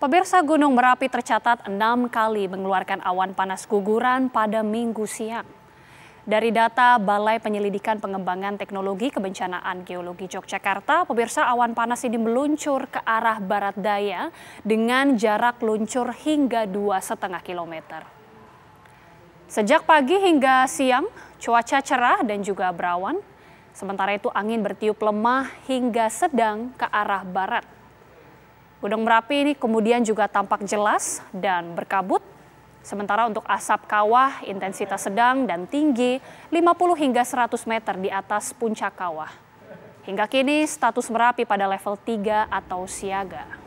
Pemirsa, Gunung Merapi tercatat 6 kali mengeluarkan awan panas guguran pada Minggu siang. Dari data Balai Penyelidikan Pengembangan Teknologi Kebencanaan Geologi Yogyakarta, pemirsa, awan panas ini meluncur ke arah barat daya dengan jarak luncur hingga 2,5 km. Sejak pagi hingga siang, cuaca cerah dan juga berawan. Sementara itu angin bertiup lemah hingga sedang ke arah barat. Gunung Merapi ini kemudian juga tampak jelas dan berkabut. Sementara untuk asap kawah intensitas sedang dan tinggi 50 hingga 100 meter di atas puncak kawah. Hingga kini status Merapi pada level 3 atau siaga.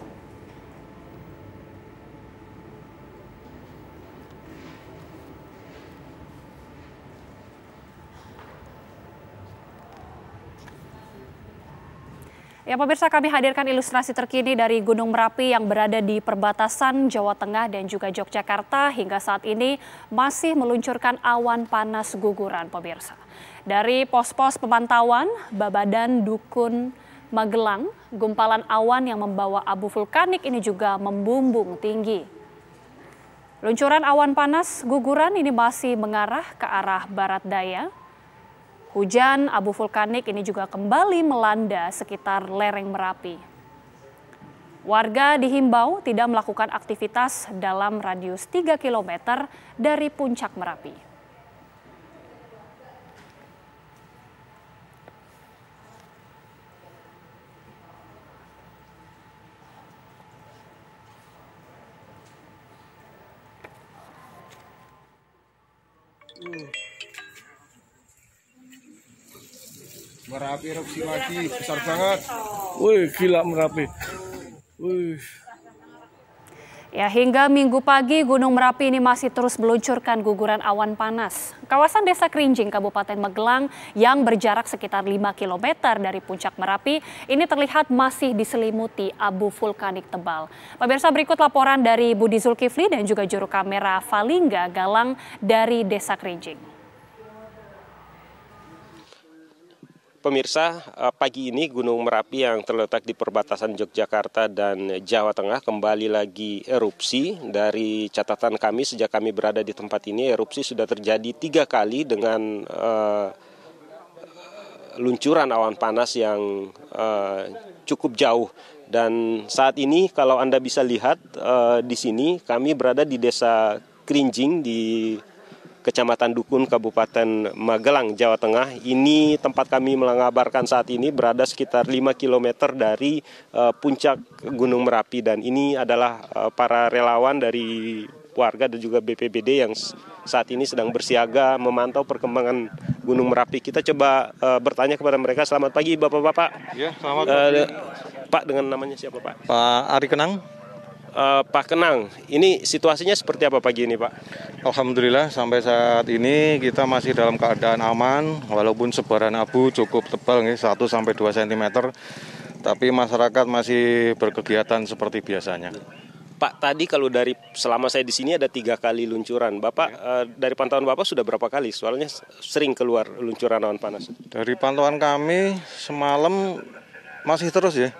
Ya pemirsa, kami hadirkan ilustrasi terkini dari Gunung Merapi yang berada di perbatasan Jawa Tengah dan juga Yogyakarta hingga saat ini masih meluncurkan awan panas guguran pemirsa. Dari pos-pos pemantauan Babadan Dukun Magelang, gumpalan awan yang membawa abu vulkanik ini juga membumbung tinggi. Luncuran awan panas guguran ini masih mengarah ke arah barat daya. Hujan abu vulkanik ini juga kembali melanda sekitar lereng Merapi. Warga dihimbau tidak melakukan aktivitas dalam radius 3 km dari puncak Merapi. Merapi erupsi lagi, besar banget. Wih, gila Merapi. Wih. Ya, hingga Minggu pagi Gunung Merapi ini masih terus meluncurkan guguran awan panas. Kawasan Desa Krinjing, Kabupaten Magelang yang berjarak sekitar 5 km dari puncak Merapi ini terlihat masih diselimuti abu vulkanik tebal. Pemirsa, berikut laporan dari Budi Zulkifli dan juga juru kamera Valingga Galang dari Desa Krinjing. Pemirsa, pagi ini Gunung Merapi yang terletak di perbatasan Yogyakarta dan Jawa Tengah kembali lagi erupsi. Dari catatan kami sejak kami berada di tempat ini, erupsi sudah terjadi 3 kali dengan luncuran awan panas yang cukup jauh. Dan saat ini kalau Anda bisa lihat di sini, kami berada di Desa Krinjing di Kecamatan Dukun, Kabupaten Magelang, Jawa Tengah. Ini tempat kami mengabarkan saat ini berada sekitar 5 km dari puncak Gunung Merapi. Dan ini adalah para relawan dari warga dan juga BPBD yang saat ini sedang bersiaga memantau perkembangan Gunung Merapi. Kita coba bertanya kepada mereka. Selamat pagi Bapak-Bapak. Ya, selamat pagi. Pak, dengan namanya siapa Pak? Pak Ari Kenang. Pak Kenang, ini situasinya seperti apa pagi ini Pak? Alhamdulillah sampai saat ini kita masih dalam keadaan aman, walaupun sebaran abu cukup tebal, 1-2 cm, tapi masyarakat masih berkegiatan seperti biasanya. Pak, tadi kalau selama saya di sini ada 3 kali luncuran. Bapak, dari pantauan Bapak sudah berapa kali? Soalnya sering keluar luncuran awan panas. Dari pantauan kami semalam masih terus ya.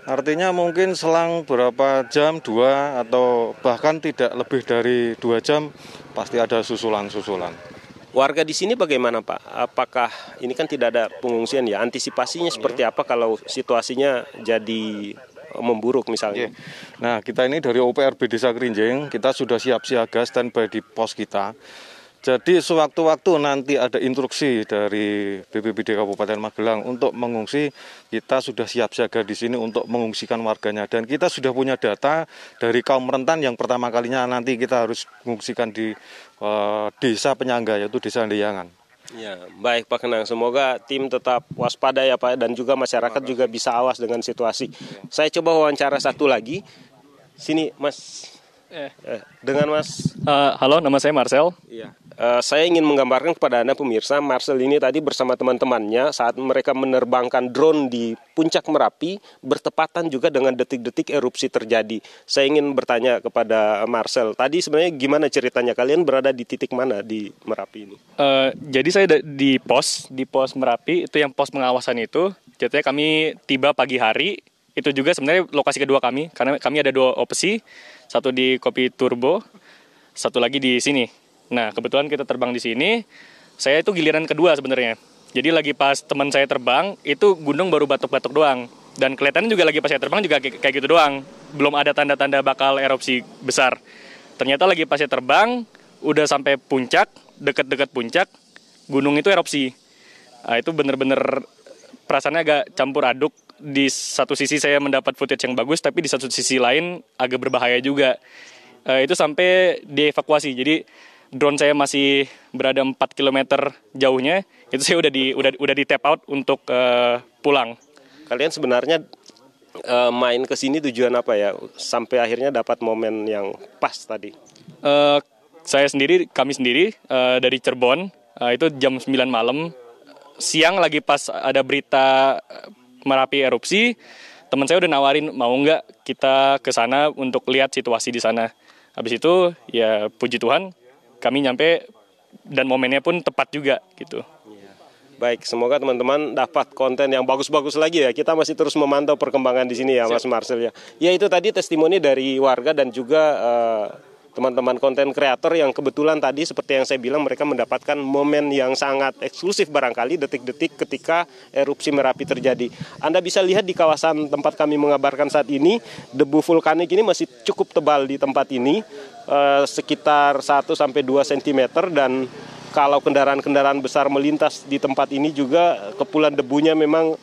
Artinya mungkin selang berapa jam, 2 atau bahkan tidak lebih dari 2 jam pasti ada susulan-susulan. Warga di sini bagaimana Pak? Apakah ini kan tidak ada pengungsian ya? Antisipasinya seperti apa kalau situasinya jadi memburuk misalnya? Nah, kita ini dari OPRB Desa Krinjing, kita sudah siap siaga standby di pos kita. Jadi sewaktu-waktu nanti ada instruksi dari BPBD Kabupaten Magelang untuk mengungsi, kita sudah siap siaga di sini untuk mengungsikan warganya. Dan kita sudah punya data dari kaum rentan yang pertama kalinya nanti kita harus mengungsikan di desa penyangga, yaitu Desa Liangan. Ya, baik Pak Kenang. Semoga tim tetap waspada ya Pak, dan juga masyarakat juga bisa awas dengan situasi. Saya coba wawancara satu lagi. Sini Mas. Dengan Mas. Halo, nama saya Marcel. Iya. Saya ingin menggambarkan kepada Anda pemirsa, Marcel ini tadi bersama teman-temannya saat mereka menerbangkan drone di puncak Merapi bertepatan juga dengan detik-detik erupsi terjadi. Saya ingin bertanya kepada Marcel, tadi sebenarnya gimana ceritanya? Kalian berada di titik mana di Merapi ini? Jadi saya di pos Merapi, itu yang pos pengawasan itu. Ceritanya kami tiba pagi hari, itu juga sebenarnya lokasi kedua kami, karena kami ada 2 opsi, satu di Kopi Turbo, satu lagi di sini. Nah, kebetulan kita terbang di sini, saya itu giliran kedua sebenarnya. Jadi lagi pas teman saya terbang, itu gunung baru batuk-batuk doang. Dan kelihatannya juga lagi pas saya terbang juga kayak gitu doang. Belum ada tanda-tanda bakal erupsi besar. Ternyata lagi pas saya terbang, udah sampai puncak, dekat-dekat puncak, gunung itu erupsi. Nah, itu bener-bener perasaannya agak campur aduk. Di satu sisi saya mendapat footage yang bagus, tapi di satu sisi lain agak berbahaya juga. Itu sampai dievakuasi. Jadi drone saya masih berada 4 km jauhnya. Itu saya udah di tap out untuk pulang. Kalian sebenarnya main ke sini tujuan apa ya? Sampai akhirnya dapat momen yang pas tadi. Kami sendiri dari Cirebon. Itu jam 9 malam. Siang lagi pas ada berita Merapi erupsi, teman saya udah nawarin mau nggak kita ke sana untuk lihat situasi di sana. Habis itu ya puji Tuhan kami nyampe dan momennya pun tepat juga gitu. Baik, semoga teman-teman dapat konten yang bagus-bagus lagi ya. Kita masih terus memantau perkembangan di sini ya, Mas Marcel ya. Ya itu tadi testimoni dari warga dan juga teman-teman konten kreator yang kebetulan tadi seperti yang saya bilang mereka mendapatkan momen yang sangat eksklusif barangkali detik-detik ketika erupsi Merapi terjadi. Anda bisa lihat di kawasan tempat kami mengabarkan saat ini, debu vulkanik ini masih cukup tebal di tempat ini, sekitar 1-2 cm, dan kalau kendaraan-kendaraan besar melintas di tempat ini juga kepulan debunya memang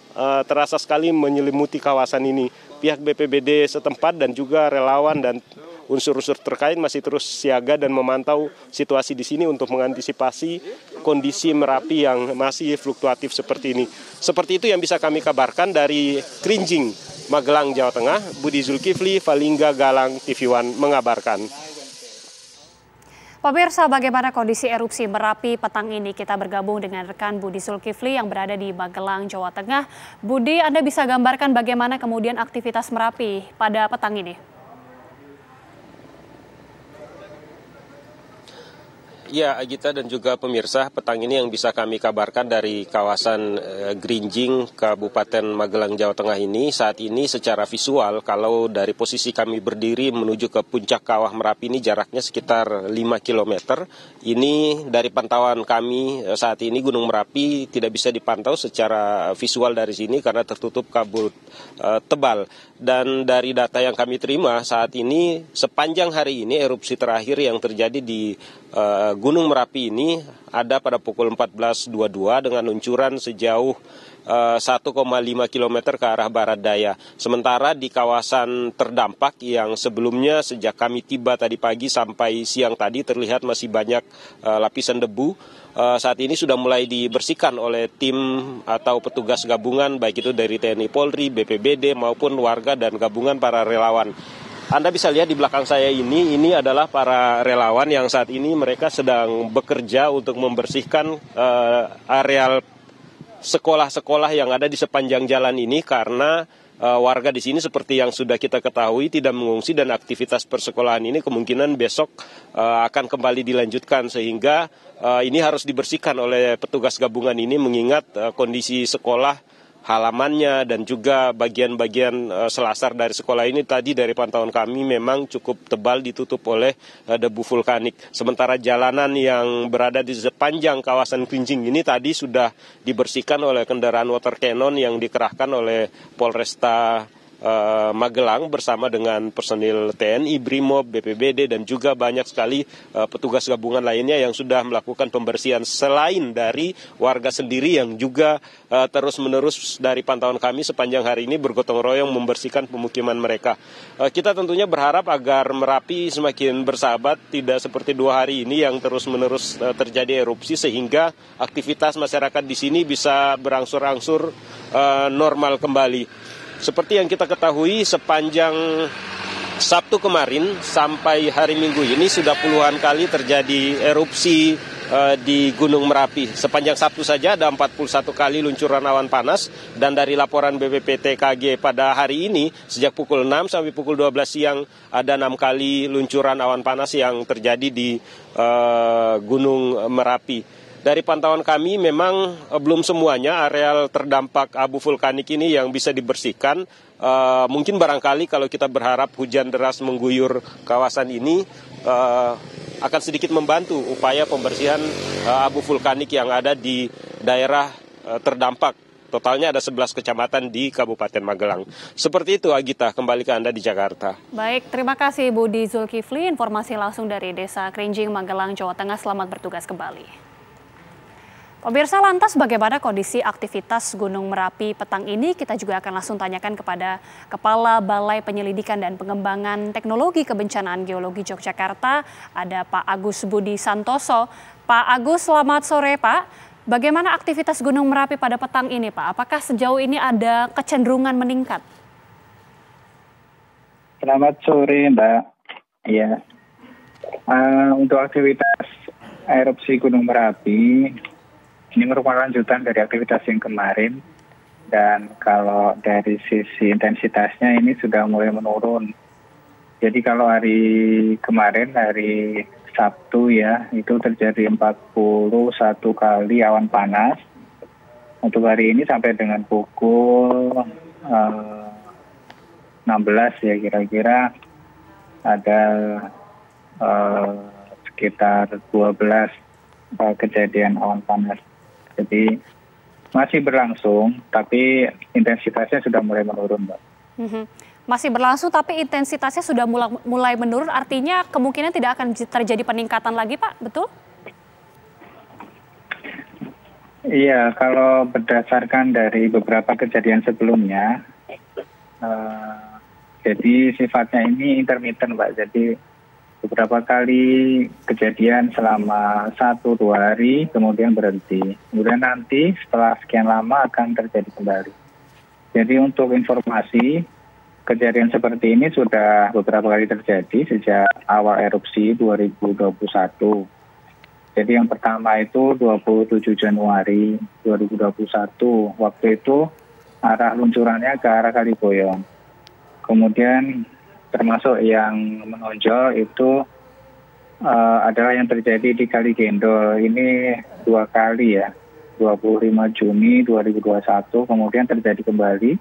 terasa sekali menyelimuti kawasan ini. Pihak BPBD setempat dan juga relawan dan unsur-unsur terkait masih terus siaga dan memantau situasi di sini untuk mengantisipasi kondisi Merapi yang masih fluktuatif seperti ini. Seperti itu yang bisa kami kabarkan dari Krinjing, Magelang, Jawa Tengah. Budi Zulkifli, Valingga Galang, TV One mengabarkan. Pemirsa, bagaimana kondisi erupsi Merapi petang ini? Kita bergabung dengan rekan Budi Zulkifli yang berada di Magelang, Jawa Tengah. Budi, Anda bisa gambarkan bagaimana kemudian aktivitas Merapi pada petang ini? Ya, Agita dan juga pemirsa, petang ini yang bisa kami kabarkan dari kawasan Grinjing, Kabupaten Magelang, Jawa Tengah ini, saat ini secara visual, kalau dari posisi kami berdiri menuju ke puncak kawah Merapi ini jaraknya sekitar 5 km. Ini dari pantauan kami saat ini Gunung Merapi tidak bisa dipantau secara visual dari sini karena tertutup kabut tebal. Dan dari data yang kami terima saat ini, sepanjang hari ini erupsi terakhir yang terjadi di Gunung Merapi ini ada pada pukul 14.22 dengan luncuran sejauh 1,5 km ke arah barat daya. Sementara di kawasan terdampak yang sebelumnya sejak kami tiba tadi pagi sampai siang tadi terlihat masih banyak lapisan debu. Saat ini sudah mulai dibersihkan oleh tim atau petugas gabungan baik itu dari TNI Polri, BPBD maupun warga dan gabungan para relawan. Anda bisa lihat di belakang saya ini adalah para relawan yang saat ini mereka sedang bekerja untuk membersihkan areal sekolah-sekolah yang ada di sepanjang jalan ini karena warga di sini seperti yang sudah kita ketahui tidak mengungsi dan aktivitas persekolahan ini kemungkinan besok akan kembali dilanjutkan sehingga ini harus dibersihkan oleh petugas gabungan ini mengingat kondisi sekolah halamannya dan juga bagian-bagian selasar dari sekolah ini tadi dari pantauan kami memang cukup tebal ditutup oleh debu vulkanik. Sementara jalanan yang berada di sepanjang kawasan Krinjing ini tadi sudah dibersihkan oleh kendaraan water cannon yang dikerahkan oleh Polresta Magelang bersama dengan personil TNI, Brimob, BPBD dan juga banyak sekali petugas gabungan lainnya yang sudah melakukan pembersihan selain dari warga sendiri yang juga terus-menerus dari pantauan kami sepanjang hari ini bergotong royong membersihkan pemukiman mereka. Kita tentunya berharap agar Merapi semakin bersahabat, tidak seperti 2 hari ini yang terus-menerus terjadi erupsi sehingga aktivitas masyarakat di sini bisa berangsur-angsur normal kembali. Seperti yang kita ketahui sepanjang Sabtu kemarin sampai hari Minggu ini sudah puluhan kali terjadi erupsi di Gunung Merapi. Sepanjang Sabtu saja ada 41 kali luncuran awan panas dan dari laporan BPPTKG pada hari ini sejak pukul 6 sampai pukul 12 siang ada 6 kali luncuran awan panas yang terjadi di Gunung Merapi. Dari pantauan kami memang belum semuanya areal terdampak abu vulkanik ini yang bisa dibersihkan. Mungkin barangkali kalau kita berharap hujan deras mengguyur kawasan ini akan sedikit membantu upaya pembersihan abu vulkanik yang ada di daerah terdampak. Totalnya ada 11 kecamatan di Kabupaten Magelang. Seperti itu, Agita, kembali ke Anda di Jakarta. Baik, terima kasih Budi Zulkifli, informasi langsung dari Desa Krinjing, Magelang, Jawa Tengah. Selamat bertugas kembali. Pemirsa, lantas bagaimana kondisi aktivitas Gunung Merapi petang ini? Kita juga akan langsung tanyakan kepada Kepala Balai Penyelidikan dan Pengembangan Teknologi Kebencanaan Geologi Yogyakarta, ada Pak Agus Budi Santoso. Pak Agus, selamat sore Pak. Bagaimana aktivitas Gunung Merapi pada petang ini Pak? Apakah sejauh ini ada kecenderungan meningkat? Selamat sore Mbak. Ya, untuk aktivitas erupsi Gunung Merapi, ini merupakan lanjutan dari aktivitas yang kemarin. Dan kalau dari sisi intensitasnya ini sudah mulai menurun. Jadi kalau hari kemarin, hari Sabtu ya, itu terjadi 41 kali awan panas. Untuk hari ini sampai dengan pukul 16 ya, kira-kira ada sekitar 12 kejadian awan panas. Jadi masih berlangsung, tapi intensitasnya sudah mulai menurun, Mbak. Masih berlangsung, tapi intensitasnya sudah mulai menurun, artinya kemungkinan tidak akan terjadi peningkatan lagi, Pak, betul? Iya, kalau berdasarkan dari beberapa kejadian sebelumnya, jadi sifatnya ini intermittent, Pak. Jadi beberapa kali kejadian selama 1-2 hari, kemudian berhenti. Kemudian nanti setelah sekian lama akan terjadi kembali. Jadi untuk informasi, kejadian seperti ini sudah beberapa kali terjadi sejak awal erupsi 2021. Jadi yang pertama itu 27 Januari 2021. Waktu itu arah luncurannya ke arah Kaliboyong. Kemudian termasuk yang menonjol itu adalah yang terjadi di Kali Gendol. Ini 2 kali ya, 25 Juni 2021, kemudian terjadi kembali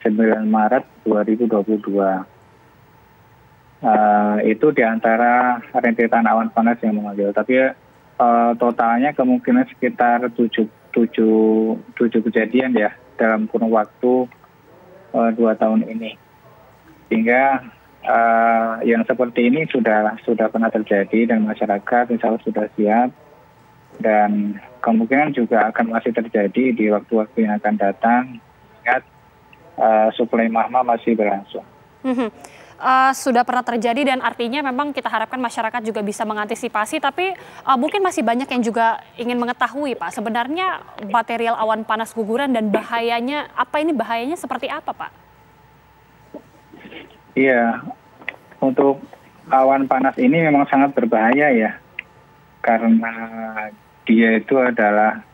9 Maret 2022. Itu diantara rentetan awan panas yang menonjol. Tapi totalnya kemungkinan sekitar 7 kejadian ya dalam kurun waktu 2 tahun ini. Sehingga yang seperti ini sudah pernah terjadi dan masyarakat insya Allah sudah siap. Dan kemungkinan juga akan masih terjadi di waktu-waktu yang akan datang. Ingat, suplai magma masih berlangsung. Sudah pernah terjadi dan artinya memang kita harapkan masyarakat juga bisa mengantisipasi, tapi mungkin masih banyak yang juga ingin mengetahui Pak, sebenarnya material awan panas guguran dan bahayanya, bahayanya seperti apa Pak? Iya, untuk awan panas ini memang sangat berbahaya ya, karena dia itu adalah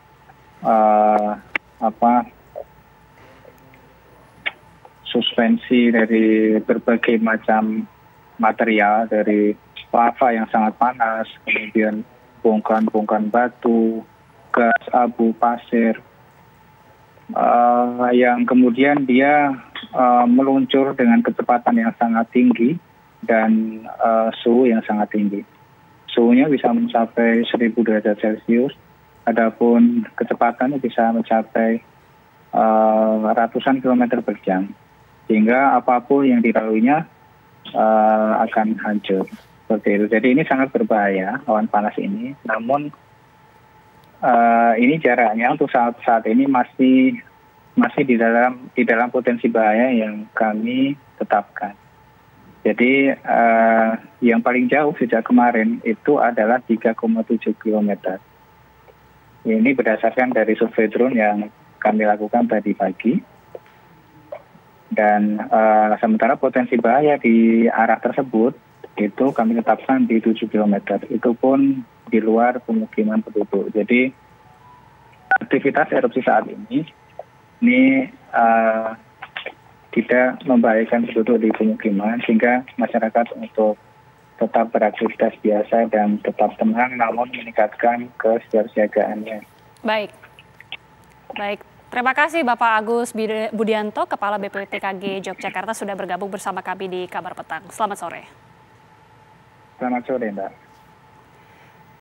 suspensi dari berbagai macam material, dari lava yang sangat panas, kemudian bongkahan batu, gas, abu, pasir, yang kemudian dia meluncur dengan kecepatan yang sangat tinggi dan suhu yang sangat tinggi. Suhunya bisa mencapai 1000 derajat Celcius, adapun kecepatannya bisa mencapai ratusan kilometer per jam. Sehingga apapun yang dilaluinya akan hancur. Seperti itu. Jadi ini sangat berbahaya awan panas ini. Namun ini jaraknya untuk saat ini masih di dalam potensi bahaya yang kami tetapkan. Jadi yang paling jauh sejak kemarin itu adalah 3,7 km. Ini berdasarkan dari survei drone yang kami lakukan tadi pagi. Dan sementara potensi bahaya di arah tersebut itu kami tetapkan di 7 km. Itu pun di luar pemukiman penduduk. Jadi aktivitas erupsi saat ini tidak membahayakan penduduk di pemukiman, sehingga masyarakat untuk tetap beraktivitas biasa dan tetap tenang, namun meningkatkan kesiapsiagaannya. Baik. Terima kasih Bapak Agus Budianto, Kepala BPPTKG Yogyakarta sudah bergabung bersama kami di Kabar Petang. Selamat sore. Selamat sore, Mbak.